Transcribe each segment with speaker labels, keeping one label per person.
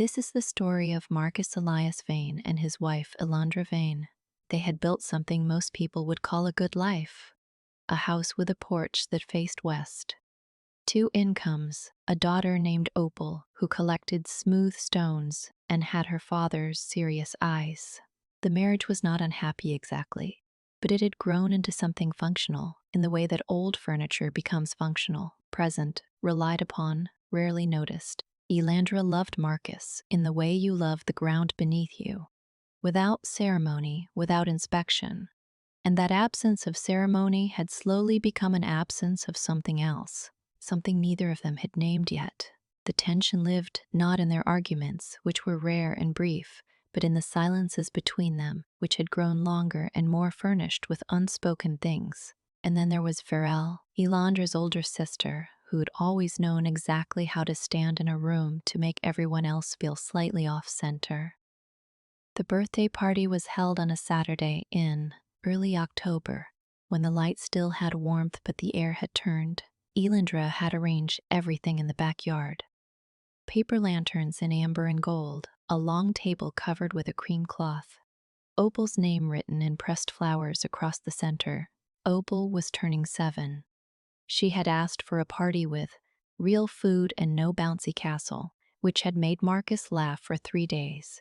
Speaker 1: This is the story of Marcus Elias Vane and his wife, Elandra Vane. They had built something most people would call a good life, a house with a porch that faced west. Two incomes, a daughter named Opal, who collected smooth stones and had her father's serious eyes. The marriage was not unhappy exactly, but it had grown into something functional in the way that old furniture becomes functional, present, relied upon, rarely noticed. Elandra loved Marcus in the way you love the ground beneath you, without ceremony, without inspection. And that absence of ceremony had slowly become an absence of something else, something neither of them had named yet. The tension lived not in their arguments, which were rare and brief, but in the silences between them, which had grown longer and more furnished with unspoken things. And then there was Varel, Elandra's older sister, who had always known exactly how to stand in a room to make everyone else feel slightly off-center. The birthday party was held on a Saturday in early October, when the light still had warmth but the air had turned. Elandra had arranged everything in the backyard. Paper lanterns in amber and gold, a long table covered with a cream cloth, Opal's name written in pressed flowers across the center. Opal was turning 7. She had asked for a party with real food and no bouncy castle, which had made Marcus laugh for 3 days.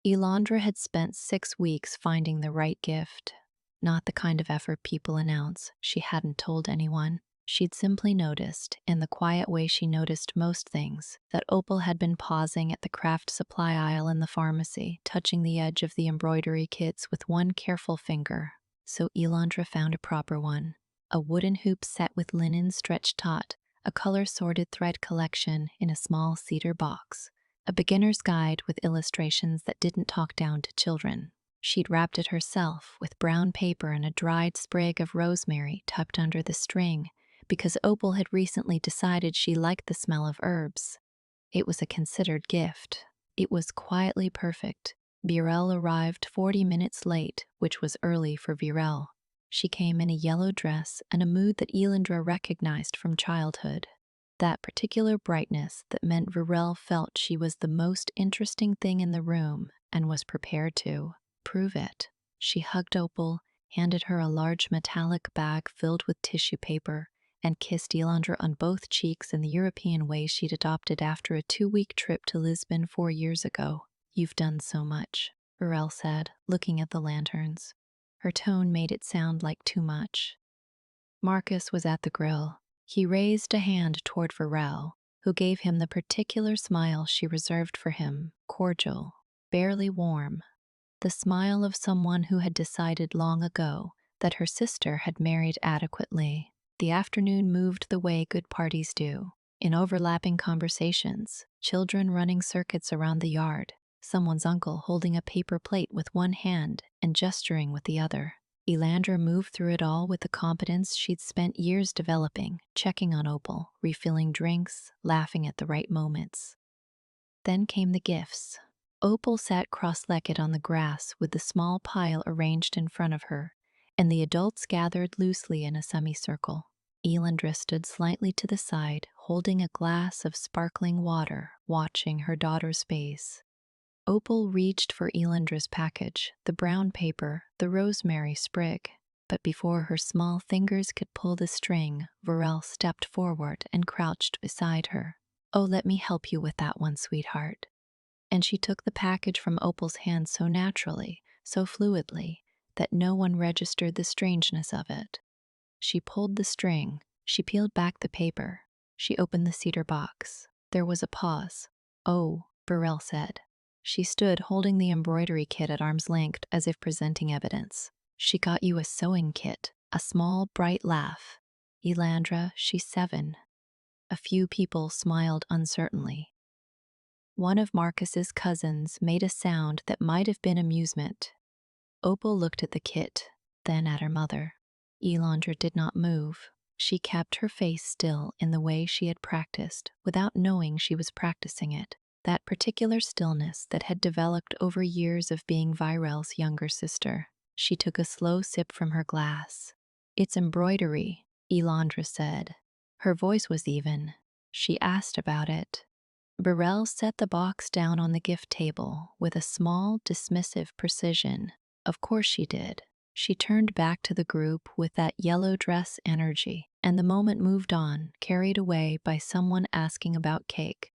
Speaker 1: Elandra had spent 6 weeks finding the right gift. Not the kind of effort people announce. She hadn't told anyone. She'd simply noticed, in the quiet way she noticed most things, that Opal had been pausing at the craft supply aisle in the pharmacy, touching the edge of the embroidery kits with one careful finger. So Elandra found a proper one. A wooden hoop set with linen stretched taut, a color-sorted thread collection in a small cedar box, a beginner's guide with illustrations that didn't talk down to children. She'd wrapped it herself with brown paper and a dried sprig of rosemary tucked under the string, because Opal had recently decided she liked the smell of herbs. It was a considered gift. It was quietly perfect. Virel arrived 40 minutes late, which was early for Virel. She came in a yellow dress and a mood that Elandra recognized from childhood. That particular brightness that meant Virel felt she was the most interesting thing in the room and was prepared to prove it. She hugged Opal, handed her a large metallic bag filled with tissue paper, and kissed Elandra on both cheeks in the European way she'd adopted after a 2-week trip to Lisbon 4 years ago. "You've done so much," Virel said, looking at the lanterns. Her tone made it sound like too much. Marcus was at the grill. He raised a hand toward Virel, who gave him the particular smile she reserved for him, cordial, barely warm. The smile of someone who had decided long ago that her sister had married adequately. The afternoon moved the way good parties do, in overlapping conversations, children running circuits around the yard, someone's uncle holding a paper plate with one hand and gesturing with the other. Elandra moved through it all with the competence she'd spent years developing, checking on Opal, refilling drinks, laughing at the right moments. Then came the gifts. Opal sat cross-legged on the grass with the small pile arranged in front of her, and the adults gathered loosely in a semicircle. Elandra stood slightly to the side, holding a glass of sparkling water, watching her daughter's face. Opal reached for Elandra's package, the brown paper, the rosemary sprig. But before her small fingers could pull the string, Virel stepped forward and crouched beside her. "Oh, let me help you with that one, sweetheart." And she took the package from Opal's hand so naturally, so fluidly, that no one registered the strangeness of it. She pulled the string, she peeled back the paper, she opened the cedar box. There was a pause. "Oh," Virel said. She stood holding the embroidery kit at arm's length as if presenting evidence. "She got you a sewing kit." A small, bright laugh. "Elandra, she's 7. A few people smiled uncertainly. One of Marcus's cousins made a sound that might have been amusement. Opal looked at the kit, then at her mother. Elandra did not move. She kept her face still in the way she had practiced, without knowing she was practicing it. That particular stillness that had developed over years of being Virel's younger sister. She took a slow sip from her glass. "It's embroidery," Elandra said. Her voice was even. "She asked about it." Burrell set the box down on the gift table with a small, dismissive precision. Of course she did. She turned back to the group with that yellow dress energy, and the moment moved on, carried away by someone asking about cake.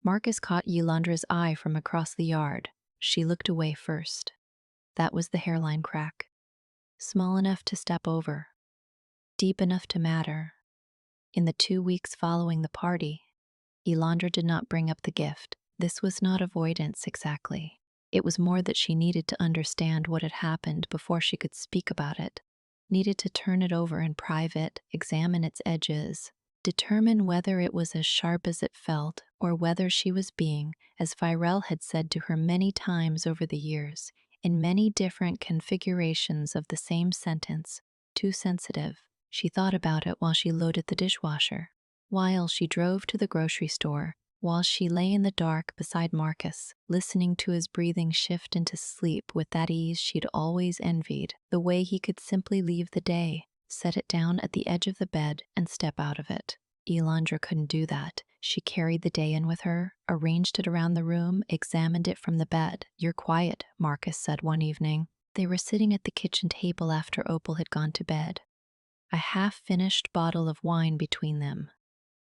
Speaker 1: Marcus caught Yolandra's eye from across the yard. She looked away first. That was the hairline crack. Small enough to step over, deep enough to matter. In the 2 weeks following the party, Elandra did not bring up the gift. This was not avoidance exactly. It was more that she needed to understand what had happened before she could speak about it. Needed to turn it over in private, examine its edges, determine whether it was as sharp as it felt or whether she was being, as Virel had said to her many times over the years, in many different configurations of the same sentence, too sensitive. She thought about it while she loaded the dishwasher, while she drove to the grocery store, while she lay in the dark beside Marcus, listening to his breathing shift into sleep with that ease she'd always envied, the way he could simply leave the day, set it down at the edge of the bed, and step out of it. Elandra couldn't do that. She carried the day in with her, arranged it around the room, examined it from the bed. "You're quiet," Marcus said one evening. They were sitting at the kitchen table after Opal had gone to bed. A half-finished bottle of wine between them.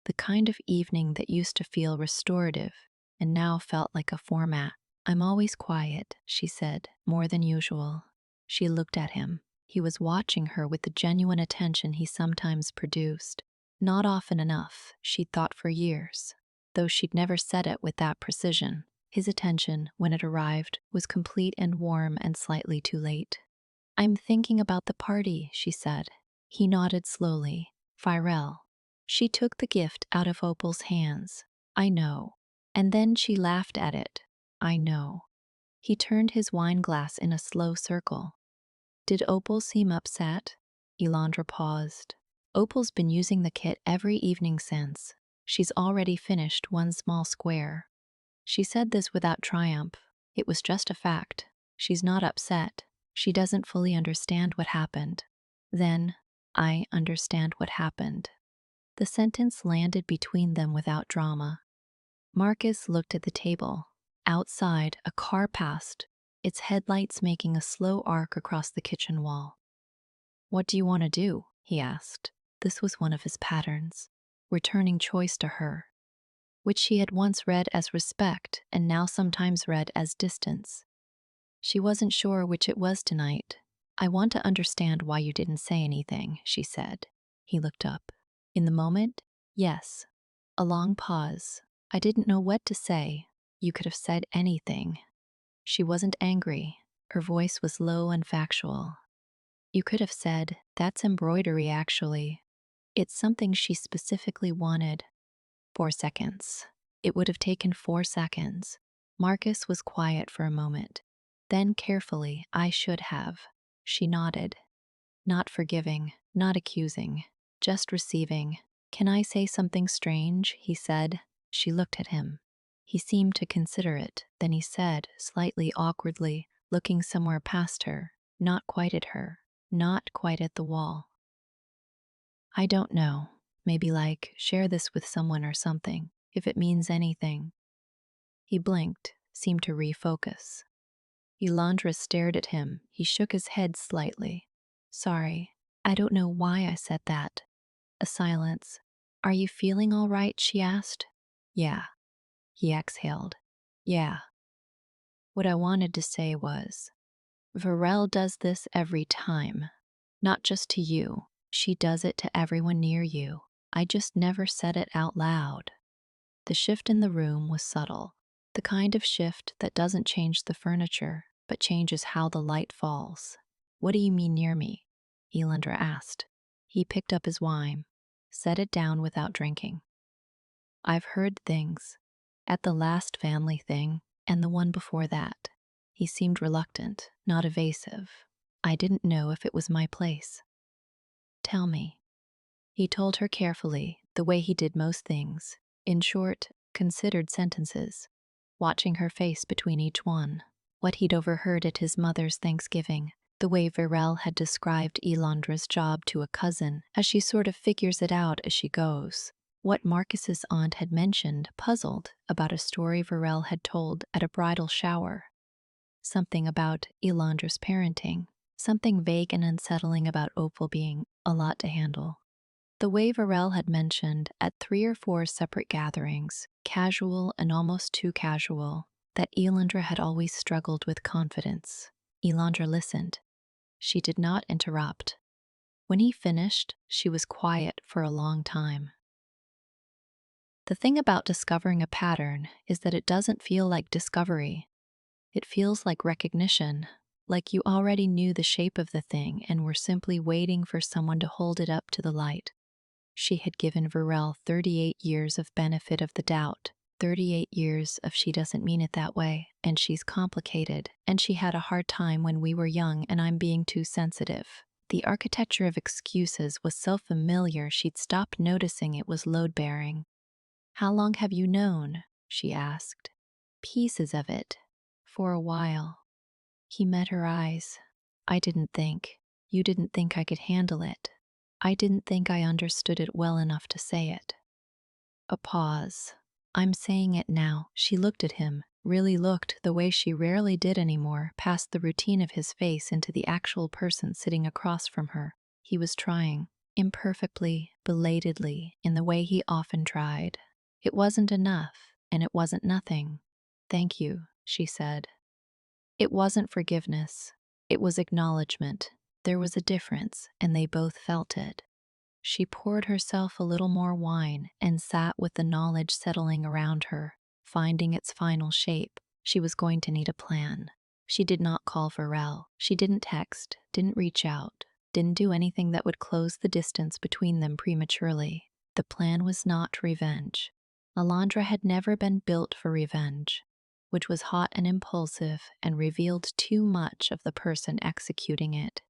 Speaker 1: The kind of evening that used to feel restorative and now felt like a format. "I'm always quiet," she said, more than usual. She looked at him. He was watching her with the genuine attention he sometimes produced. Not often enough, she'd thought for years, though she'd never said it with that precision. His attention, when it arrived, was complete and warm and slightly too late. "I'm thinking about the party," she said. He nodded slowly. "Virel." She took the gift out of Opal's hands. "I know." And then she laughed at it. "I know." He turned his wine glass in a slow circle. "Did Opal seem upset?" Elandra paused. "Opal's been using the kit every evening since. She's already finished one small square." She said this without triumph. It was just a fact. She's not upset. She doesn't fully understand what happened. Then, "I understand what happened." The sentence landed between them without drama. Marcus looked at the table. Outside, a car passed, its headlights making a slow arc across the kitchen wall. "What do you want to do?" he asked. This was one of his patterns, returning choice to her, which she had once read as respect and now sometimes read as distance. She wasn't sure which it was tonight. "I want to understand why you didn't say anything," she said. He looked up. "In the moment, yes." A long pause. "I didn't know what to say. You could have said anything." She wasn't angry. Her voice was low and factual. "You could have said, 'That's embroidery, actually.'" It's something she specifically wanted. 4 seconds. It would have taken 4 seconds. Marcus was quiet for a moment. Then carefully, "I should have." She nodded. Not forgiving, not accusing, just receiving. "Can I say something strange?" he said. She looked at him. He seemed to consider it. Then he said, slightly awkwardly, looking somewhere past her, not quite at her, not quite at the wall. "I don't know. Maybe like, share this with someone or something, if it means anything." He blinked, seemed to refocus. Elandra stared at him. He shook his head slightly. "Sorry, I don't know why I said that." A silence. "Are you feeling all right?" she asked. "Yeah." He exhaled. "Yeah." What I wanted to say was, Varel does this every time. Not just to you. She does it to everyone near you. I just never said it out loud. The shift in the room was subtle. The kind of shift that doesn't change the furniture, but changes how the light falls. "What do you mean near me?" Elandra asked. He picked up his wine, set it down without drinking. "I've heard things. At the last family thing, and the one before that." He seemed reluctant, not evasive. "I didn't know if it was my place." "Tell me." He told her carefully, the way he did most things, in short, considered sentences, watching her face between each one. What he'd overheard at his mother's Thanksgiving, the way Virel had described Elandra's job to a cousin, as she sort of figures it out as she goes. What Marcus's aunt had mentioned puzzled about a story Varel had told at a bridal shower. Something about Elandra's parenting, something vague and unsettling about Opal being a lot to handle. The way Varel had mentioned at 3 or 4 separate gatherings, casual and almost too casual, that Elandra had always struggled with confidence. Elandra listened. She did not interrupt. When he finished, she was quiet for a long time. The thing about discovering a pattern is that it doesn't feel like discovery. It feels like recognition, like you already knew the shape of the thing and were simply waiting for someone to hold it up to the light. She had given Varel 38 years of benefit of the doubt, 38 years of she doesn't mean it that way, and she's complicated, and she had a hard time when we were young and I'm being too sensitive. The architecture of excuses was so familiar she'd stopped noticing it was load-bearing. "How long have you known?" she asked. "Pieces of it. For a while." He met her eyes. "I didn't think. You didn't think I could handle it. I didn't think I understood it well enough to say it." A pause. "I'm saying it now." She looked at him, really looked the way she rarely did anymore, past the routine of his face into the actual person sitting across from her. He was trying, imperfectly, belatedly, in the way he often tried. It wasn't enough, and it wasn't nothing. "Thank you," she said. It wasn't forgiveness. It was acknowledgement. There was a difference, and they both felt it. She poured herself a little more wine and sat with the knowledge settling around her, finding its final shape. She was going to need a plan. She did not call Varel. She didn't text, didn't reach out, didn't do anything that would close the distance between them prematurely. The plan was not revenge. Alondra had never been built for revenge, which was hot and impulsive and revealed too much of the person executing it.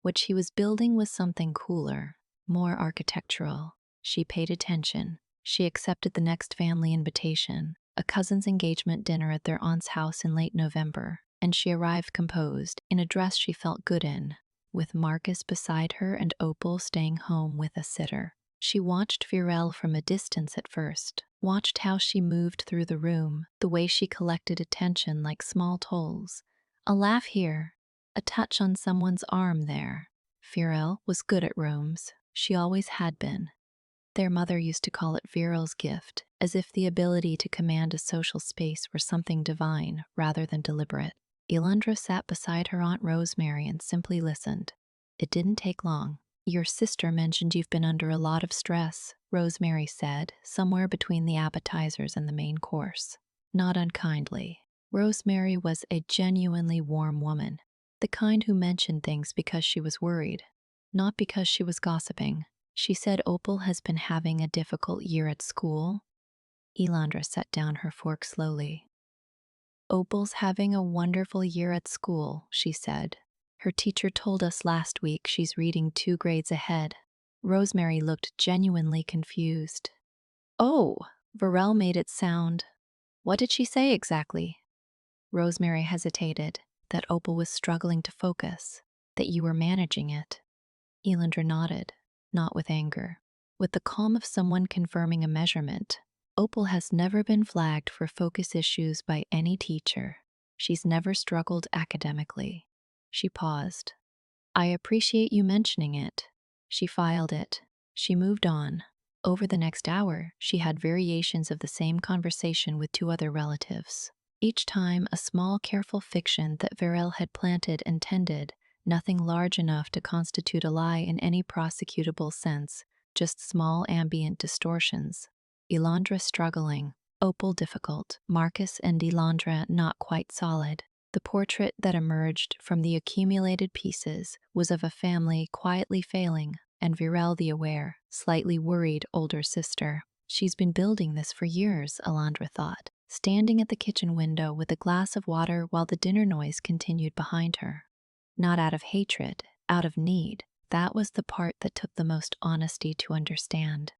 Speaker 1: What she was building was something cooler, more architectural. She paid attention. She accepted the next family invitation, a cousin's engagement dinner at their aunt's house in late November, and she arrived composed, in a dress she felt good in, with Marcus beside her and Opal staying home with a sitter. She watched Virel from a distance at first, watched how she moved through the room, the way she collected attention like small tolls. A laugh here, a touch on someone's arm there. Virel was good at rooms. She always had been. Their mother used to call it Virel's gift, as if the ability to command a social space were something divine rather than deliberate. Elandra sat beside her Aunt Rosemary and simply listened. It didn't take long. "Your sister mentioned you've been under a lot of stress," Rosemary said, somewhere between the appetizers and the main course. Not unkindly. Rosemary was a genuinely warm woman, the kind who mentioned things because she was worried, not because she was gossiping. She said Opal has been having a difficult year at school. Elandra set down her fork slowly. "Opal's having a wonderful year at school," she said. "Her teacher told us last week she's reading 2 grades ahead." Rosemary looked genuinely confused. "Oh," Varel made it sound. "What did she say exactly?" Rosemary hesitated, that Opal was struggling to focus, that you were managing it. Elandra nodded, not with anger, with the calm of someone confirming a measurement. "Opal has never been flagged for focus issues by any teacher. She's never struggled academically." She paused. "I appreciate you mentioning it." She filed it. She moved on. Over the next hour, she had variations of the same conversation with 2 other relatives. Each time a small, careful fiction that Varel had planted and tended, nothing large enough to constitute a lie in any prosecutable sense, just small ambient distortions. Elandra struggling, Opal difficult, Marcus and Elandra not quite solid. The portrait that emerged from the accumulated pieces was of a family quietly failing, and Virel the aware, slightly worried older sister. She's been building this for years, Elandra thought, standing at the kitchen window with a glass of water while the dinner noise continued behind her. Not out of hatred, out of need. That was the part that took the most honesty to understand.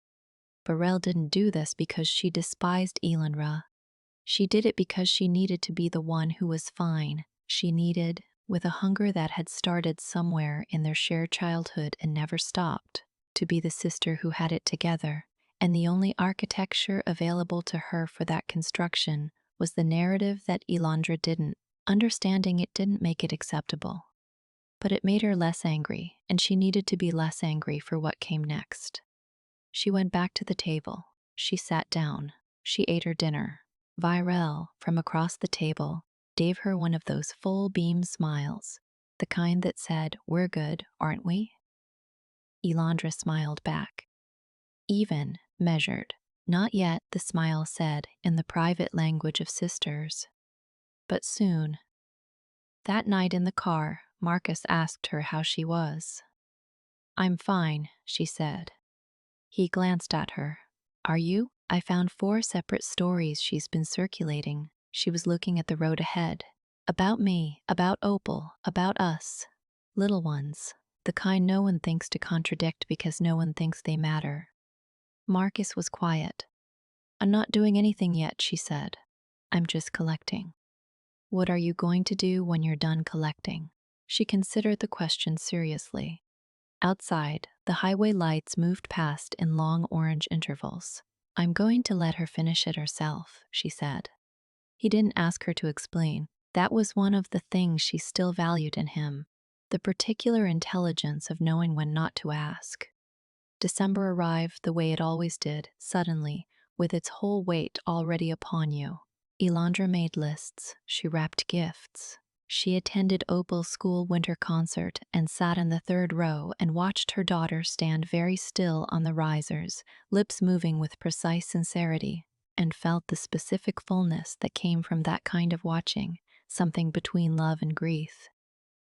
Speaker 1: Virel didn't do this because she despised Elandra. She did it because she needed to be the one who was fine. She needed, with a hunger that had started somewhere in their shared childhood and never stopped, to be the sister who had it together, and the only architecture available to her for that construction was the narrative that Elandra didn't. Understanding it didn't make it acceptable. But it made her less angry, and she needed to be less angry for what came next. She went back to the table. She sat down. She ate her dinner. Virel, from across the table, gave her one of those full beam smiles, the kind that said, "We're good, aren't we?" Elandra smiled back. Even, measured. Not yet, the smile said, in the private language of sisters. But soon. That night in the car, Marcus asked her how she was. "I'm fine," she said. He glanced at her. "Are you?" I found 4 separate stories she's been circulating. She was looking at the road ahead. About me, about Opal, about us. Little ones. The kind no one thinks to contradict because no one thinks they matter. Marcus was quiet. "I'm not doing anything yet," she said. "I'm just collecting." "What are you going to do when you're done collecting?" She considered the question seriously. Outside, the highway lights moved past in long orange intervals. "I'm going to let her finish it herself," she said. He didn't ask her to explain. That was one of the things she still valued in him, the particular intelligence of knowing when not to ask. December arrived the way it always did, suddenly, with its whole weight already upon you. Elandra made lists. She wrapped gifts. She attended Opal's school winter concert and sat in the 3rd row and watched her daughter stand very still on the risers, lips moving with precise sincerity, and felt the specific fullness that came from that kind of watching, something between love and grief.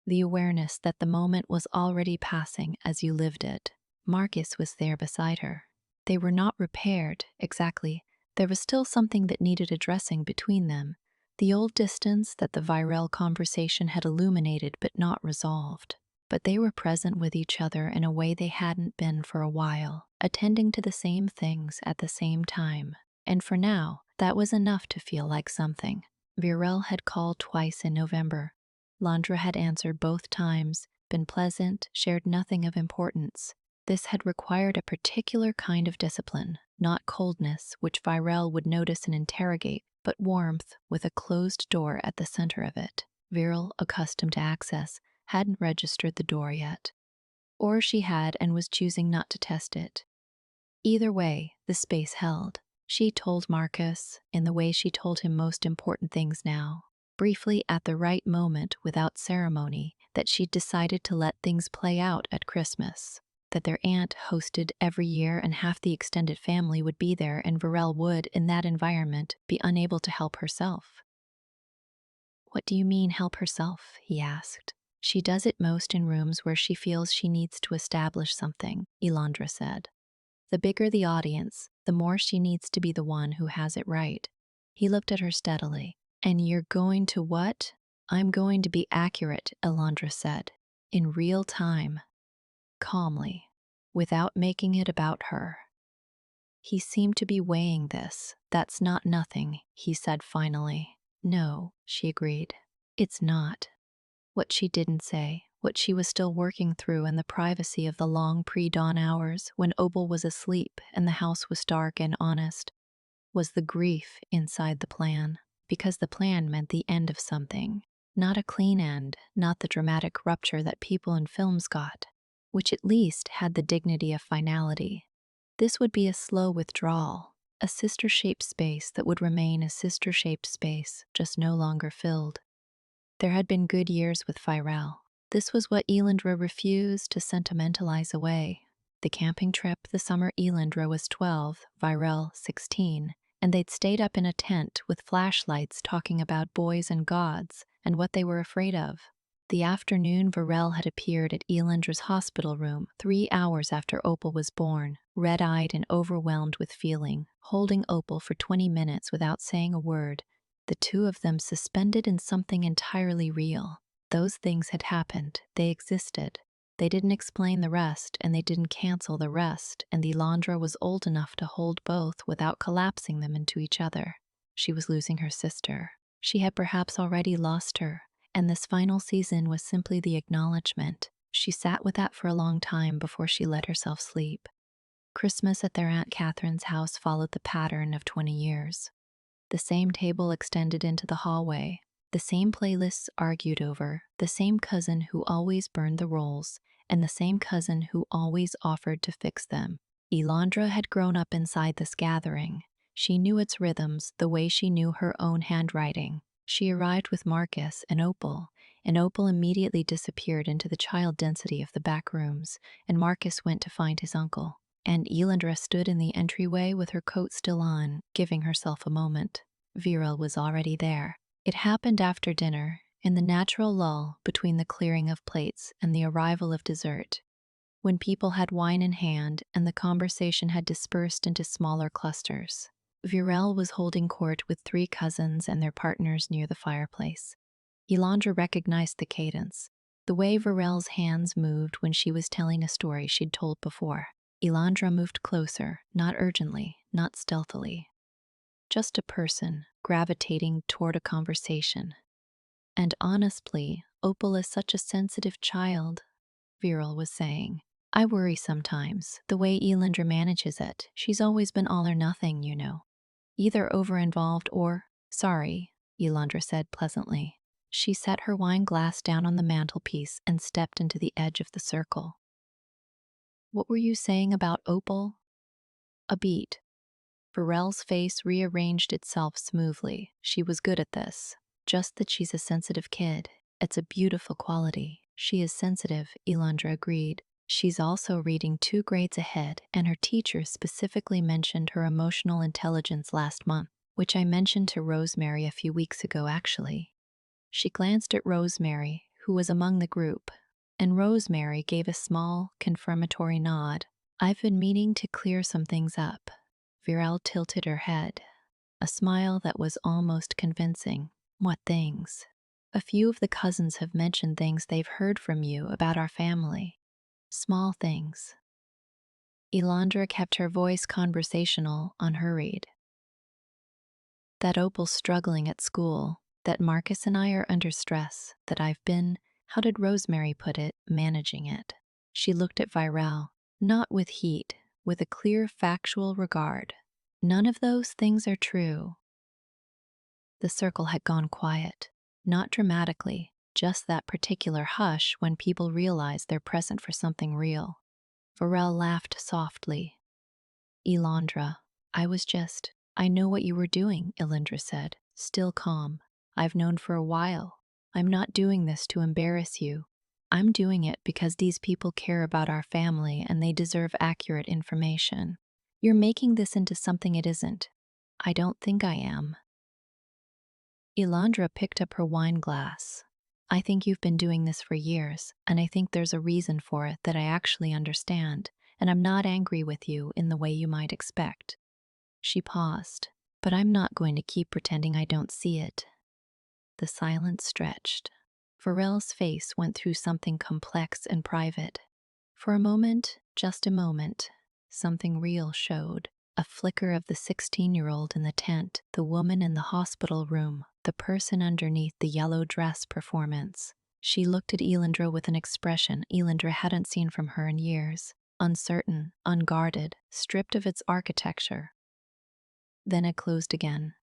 Speaker 1: The awareness that the moment was already passing as you lived it. Marcus was there beside her. They were not repaired, exactly. There was still something that needed addressing between them, the old distance that the Virel conversation had illuminated but not resolved. But they were present with each other in a way they hadn't been for a while, attending to the same things at the same time. And for now, that was enough to feel like something. Virel had called twice in November. Landra had answered both times, been pleasant, shared nothing of importance. This had required a particular kind of discipline, not coldness, which Virel would notice and interrogate, but warmth with a closed door at the center of it. Virel, accustomed to access, hadn't registered the door yet. Or she had and was choosing not to test it. Either way, the space held. She told Marcus, in the way she told him most important things now, briefly at the right moment without ceremony, that she'd decided to let things play out at Christmas, that their aunt hosted every year and half the extended family would be there and Virel would, in that environment, be unable to help herself. "What do you mean, help herself?" he asked. "She does it most in rooms where she feels she needs to establish something," Elandra said. "The bigger the audience, the more she needs to be the one who has it right." He looked at her steadily. "And you're going to what?" "I'm going to be accurate," Elandra said. "In real time." Calmly. Without making it about her. He seemed to be weighing this. "That's not nothing," he said finally. "No," she agreed. "It's not." What she didn't say, what she was still working through in the privacy of the long pre-dawn hours when Opal was asleep and the house was dark and honest, was the grief inside the plan. Because the plan meant the end of something. Not a clean end, not the dramatic rupture that people in films got, which at least had the dignity of finality. This would be a slow withdrawal, a sister-shaped space that would remain a sister-shaped space, just no longer filled. There had been good years with Virel. This was what Elandra refused to sentimentalize away. The camping trip the summer Elandra was 12, Virel 16, and they'd stayed up in a tent with flashlights talking about boys and gods and what they were afraid of. The afternoon Virel had appeared at Elandra's hospital room 3 hours after Opal was born, red-eyed and overwhelmed with feeling, holding Opal for 20 minutes without saying a word, the two of them suspended in something entirely real. Those things had happened, they existed. They didn't explain the rest, and they didn't cancel the rest, and Elandra was old enough to hold both without collapsing them into each other. She was losing her sister. She had perhaps already lost her, and this final season was simply the acknowledgement. She sat with that for a long time before she let herself sleep. Christmas at their Aunt Catherine's house followed the pattern of 20 years. The same table extended into the hallway, the same playlists argued over, the same cousin who always burned the rolls, and the same cousin who always offered to fix them. Elandra had grown up inside this gathering. She knew its rhythms the way she knew her own handwriting. She arrived with Marcus and Opal immediately disappeared into the child density of the back rooms, and Marcus went to find his uncle. And Elandra stood in the entryway with her coat still on, giving herself a moment. Viral was already there. It happened after dinner, in the natural lull between the clearing of plates and the arrival of dessert, when people had wine in hand and the conversation had dispersed into smaller clusters. Viral was holding court with 3 cousins and their partners near the fireplace. Elandra recognized the cadence, the way Virel's hands moved when she was telling a story she'd told before. Elandra moved closer, not urgently, not stealthily. Just a person gravitating toward a conversation. And honestly, Opal is such a sensitive child, Viral was saying. I worry sometimes, the way Elandra manages it. She's always been all or nothing, you know. Either over-involved or, sorry, Elandra said pleasantly. She set her wine glass down on the mantelpiece and stepped into the edge of the circle. What were you saying about Opal? A beat. Virel's face rearranged itself smoothly. She was good at this. Just that she's a sensitive kid. It's a beautiful quality. She is sensitive, Elandra agreed. She's also reading 2 grades ahead, and her teacher specifically mentioned her emotional intelligence last month, which I mentioned to Rosemary a few weeks ago, actually. She glanced at Rosemary, who was among the group, and Rosemary gave a small, confirmatory nod. I've been meaning to clear some things up. Viral tilted her head, a smile that was almost convincing. What things? A few of the cousins have mentioned things they've heard from you about our family. Small things. Elandra kept her voice conversational, unhurried. That Opal's struggling at school, that Marcus and I are under stress, that I've been, how did Rosemary put it, managing it. She looked at Viral, not with heat, with a clear factual regard. None of those things are true. The circle had gone quiet, not dramatically, just that particular hush when people realize they're present for something real. Viral laughed softly. Elandra, I know what you were doing, Elandra said, still calm. I've known for a while. I'm not doing this to embarrass you. I'm doing it because these people care about our family and they deserve accurate information. You're making this into something it isn't. I don't think I am. Elandra picked up her wine glass. I think you've been doing this for years, and I think there's a reason for it that I actually understand, and I'm not angry with you in the way you might expect. She paused, but I'm not going to keep pretending I don't see it. The silence stretched. Virel's face went through something complex and private. For a moment, just a moment, something real showed. A flicker of the 16-year-old in the tent, the woman in the hospital room, the person underneath the yellow dress performance. She looked at Elandra with an expression Elandra hadn't seen from her in years. Uncertain, unguarded, stripped of its architecture. Then it closed again.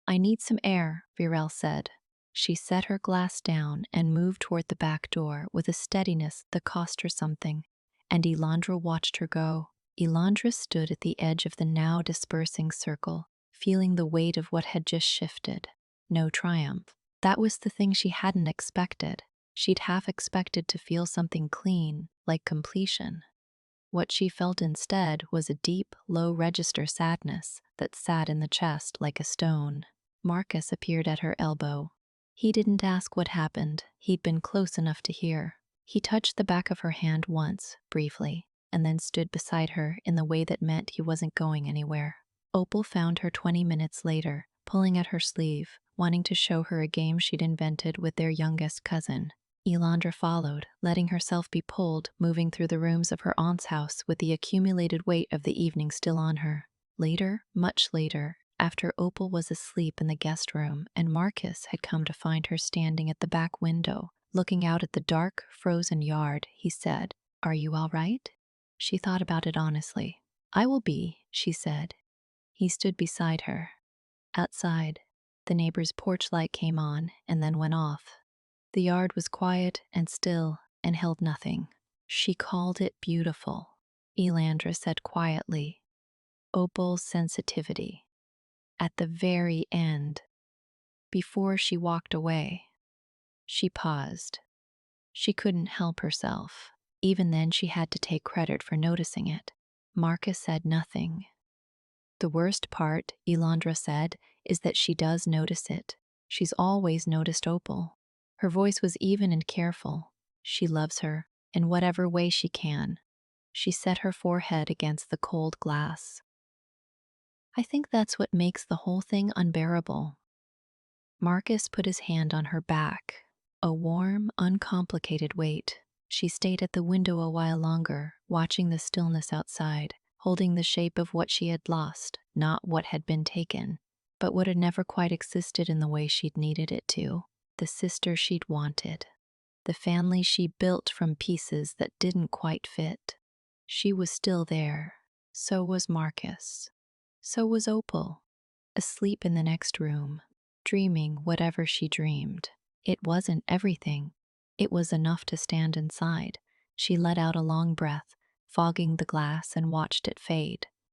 Speaker 1: I need some air, Viral said. She set her glass down and moved toward the back door with a steadiness that cost her something, and Elandra watched her go. Elandra stood at the edge of the now dispersing circle, feeling the weight of what had just shifted. No triumph. That was the thing she hadn't expected. She'd half expected to feel something clean, like completion. What she felt instead was a deep, low-register sadness that sat in the chest like a stone. Marcus appeared at her elbow. He didn't ask what happened. He'd been close enough to hear. He touched the back of her hand once, briefly, and then stood beside her in the way that meant he wasn't going anywhere. Opal found her 20 minutes later, pulling at her sleeve, wanting to show her a game she'd invented with their youngest cousin. Elandra followed, letting herself be pulled, moving through the rooms of her aunt's house with the accumulated weight of the evening still on her. Later, much later, after Opal was asleep in the guest room and Marcus had come to find her standing at the back window, looking out at the dark, frozen yard, he said, "Are you all right?" She thought about it honestly. I will be, she said. He stood beside her. Outside, the neighbor's porch light came on and then went off. The yard was quiet and still and held nothing. She called it beautiful, Elandra said quietly. Opal's sensitivity. At the very end, before she walked away, she paused. She couldn't help herself. Even then, she had to take credit for noticing it. Marcus said nothing. The worst part, Elandra said, is that she does notice it. She's always noticed Opal. Her voice was even and careful. She loves her, in whatever way she can. She set her forehead against the cold glass. I think that's what makes the whole thing unbearable. Marcus put his hand on her back, a warm, uncomplicated weight. She stayed at the window a while longer, watching the stillness outside, holding the shape of what she had lost, not what had been taken, but what had never quite existed in the way she'd needed it to. The sister she'd wanted. The family she built from pieces that didn't quite fit. She was still there. So was Marcus. So was Opal, asleep in the next room, dreaming whatever she dreamed. It wasn't everything. It was enough to stand inside. She let out a long breath, fogging the glass, and watched it fade.